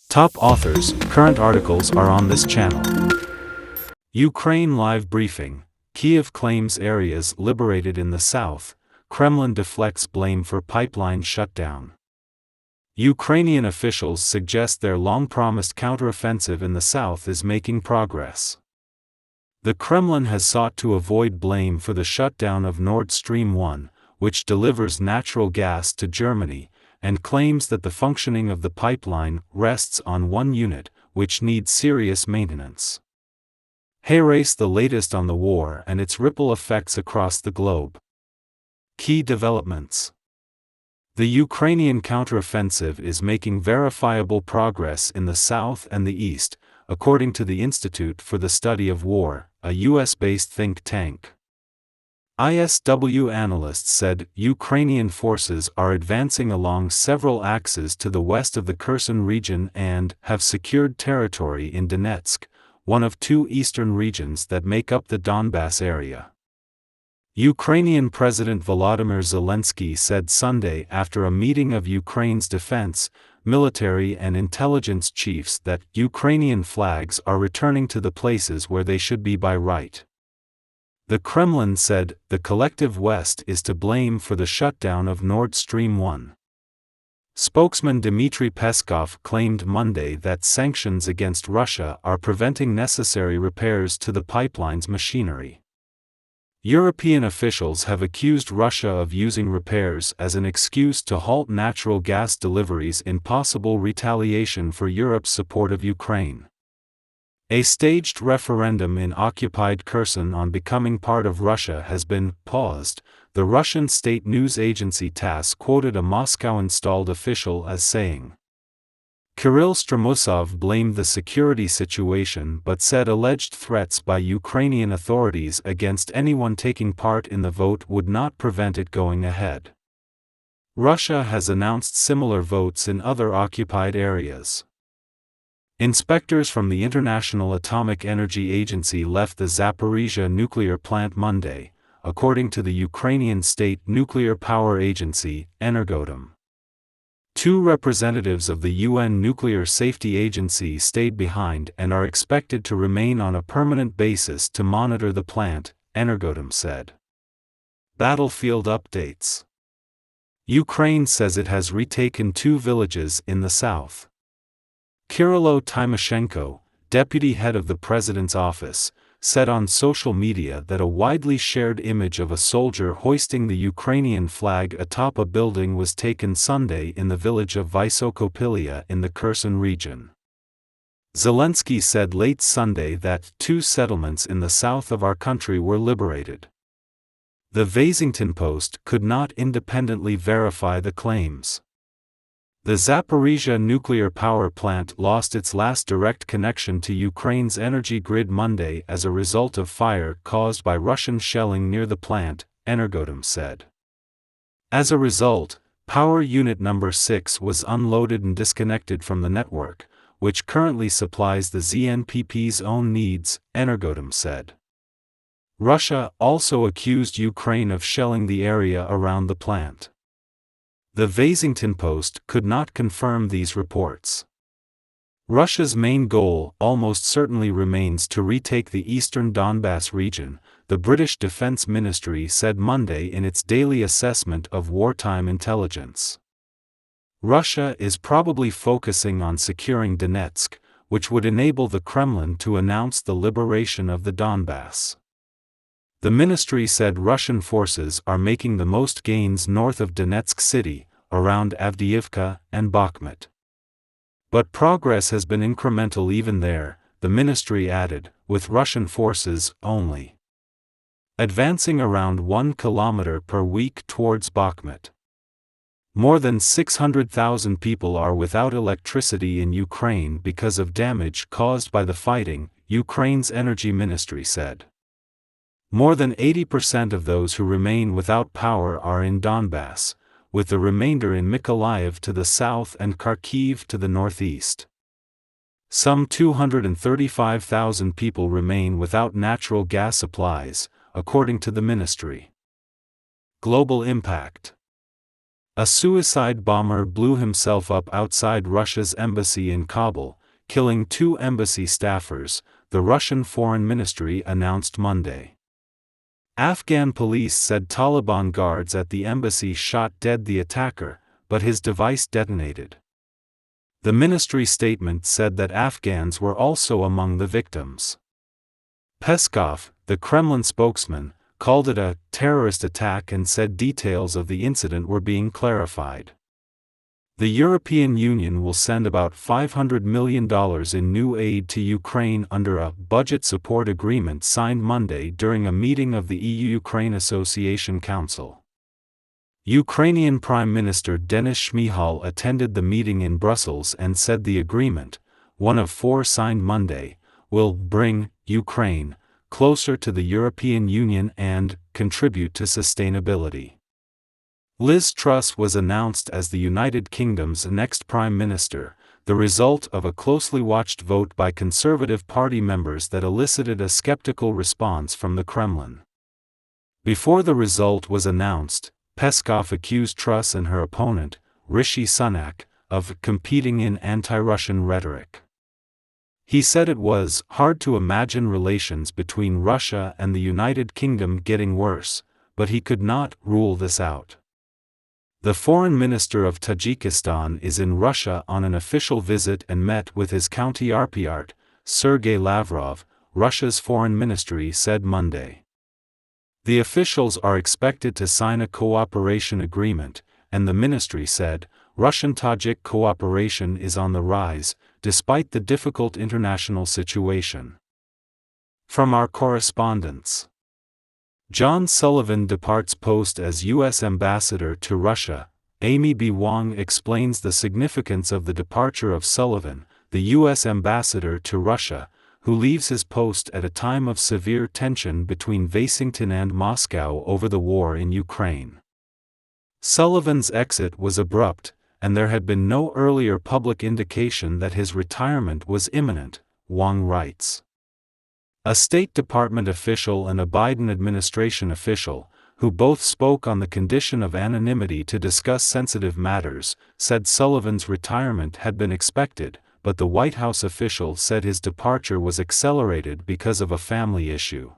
Top authors, current articles are on this channel. Ukraine live briefing. Kyiv claims areas liberated in the south. Kremlin deflects blame for pipeline shutdown. Ukrainian officials suggest their long-promised counteroffensive in the south is making progress. The Kremlin has sought to avoid blame for the shutdown of Nord Stream 1, which delivers natural gas to Germany, and claims that the functioning of the pipeline rests on one unit, which needs serious maintenance. Here's the latest on the war and its ripple effects across the globe. Key developments. The Ukrainian counteroffensive is making verifiable progress in the south and the east, according to the Institute for the Study of War, a US-based think tank. ISW analysts said Ukrainian forces are advancing along several axes to the west of the Kherson region and have secured territory in Donetsk, one of two eastern regions that make up the Donbass area. Ukrainian President Volodymyr Zelensky said Sunday after a meeting of Ukraine's defense, military and intelligence chiefs that Ukrainian flags are returning to the places where they should be by right. The Kremlin said the collective West is to blame for the shutdown of Nord Stream 1. Spokesman Dmitry Peskov claimed Monday that sanctions against Russia are preventing necessary repairs to the pipeline's machinery. European officials have accused Russia of using repairs as an excuse to halt natural gas deliveries in possible retaliation for Europe's support of Ukraine. A staged referendum in occupied Kherson on becoming part of Russia has been paused, the Russian state news agency TASS quoted a Moscow-installed official as saying. Kirill Stremusov blamed the security situation but said alleged threats by Ukrainian authorities against anyone taking part in the vote would not prevent it going ahead. Russia has announced similar votes in other occupied areas. Inspectors from the International Atomic Energy Agency left the Zaporizhzhia nuclear plant Monday, according to the Ukrainian State Nuclear Power Agency, Energoatom. Two representatives of the UN Nuclear Safety Agency stayed behind and are expected to remain on a permanent basis to monitor the plant, Energoatom said. Battlefield updates. Ukraine says it has retaken two villages in the south. Kyrylo Tymoshenko, deputy head of the president's office, said on social media that a widely shared image of a soldier hoisting the Ukrainian flag atop a building was taken Sunday in the village of Vysokopilya in the Kherson region. Zelensky said late Sunday that two settlements in the south of our country were liberated. The Washington Post could not independently verify the claims. The Zaporizhzhia nuclear power plant lost its last direct connection to Ukraine's energy grid Monday as a result of fire caused by Russian shelling near the plant, Energoatom said. As a result, power unit number 6 was unloaded and disconnected from the network, which currently supplies the ZNPP's own needs, Energoatom said. Russia also accused Ukraine of shelling the area around the plant. The Washington Post could not confirm these reports. Russia's main goal almost certainly remains to retake the eastern Donbass region, the British Defense Ministry said Monday in its daily assessment of wartime intelligence. Russia is probably focusing on securing Donetsk, which would enable the Kremlin to announce the liberation of the Donbass. The ministry said Russian forces are making the most gains north of Donetsk city, around Avdiivka and Bakhmut. But progress has been incremental even there, the ministry added, with Russian forces only advancing around 1 kilometer per week towards Bakhmut. More than 600,000 people are without electricity in Ukraine because of damage caused by the fighting, Ukraine's energy ministry said. More than 80% of those who remain without power are in Donbass, with the remainder in Mykolaiv to the south and Kharkiv to the northeast. Some 235,000 people remain without natural gas supplies, according to the ministry. Global impact. A suicide bomber blew himself up outside Russia's embassy in Kabul, killing 2 embassy staffers, the Russian Foreign Ministry announced Monday. Afghan police said Taliban guards at the embassy shot dead the attacker, but his device detonated. The ministry statement said that Afghans were also among the victims. Peskov, the Kremlin spokesman, called it a terrorist attack and said details of the incident were being clarified. The European Union will send about $500 million in new aid to Ukraine under a budget support agreement signed Monday during a meeting of the EU-Ukraine Association Council. Ukrainian Prime Minister Denis Shmyhal attended the meeting in Brussels and said the agreement, one of 4 signed Monday, will bring Ukraine closer to the European Union and contribute to sustainability. Liz Truss was announced as the United Kingdom's next Prime Minister, the result of a closely watched vote by Conservative Party members that elicited a skeptical response from the Kremlin. Before the result was announced, Peskov accused Truss and her opponent, Rishi Sunak, of competing in anti-Russian rhetoric. He said it was hard to imagine relations between Russia and the United Kingdom getting worse, but he could not rule this out. The foreign minister of Tajikistan is in Russia on an official visit and met with his counterpart, Sergei Lavrov, Russia's foreign ministry said Monday. The officials are expected to sign a cooperation agreement, and the ministry said, Russian-Tajik cooperation is on the rise, despite the difficult international situation. From our correspondents. John Sullivan departs post as U.S. Ambassador to Russia. Amy B. Wong explains the significance of the departure of Sullivan, the U.S. Ambassador to Russia, who leaves his post at a time of severe tension between Washington and Moscow over the war in Ukraine. Sullivan's exit was abrupt, and there had been no earlier public indication that his retirement was imminent, Wong writes. A State Department official and a Biden administration official, who both spoke on the condition of anonymity to discuss sensitive matters, said Sullivan's retirement had been expected, but the White House official said his departure was accelerated because of a family issue.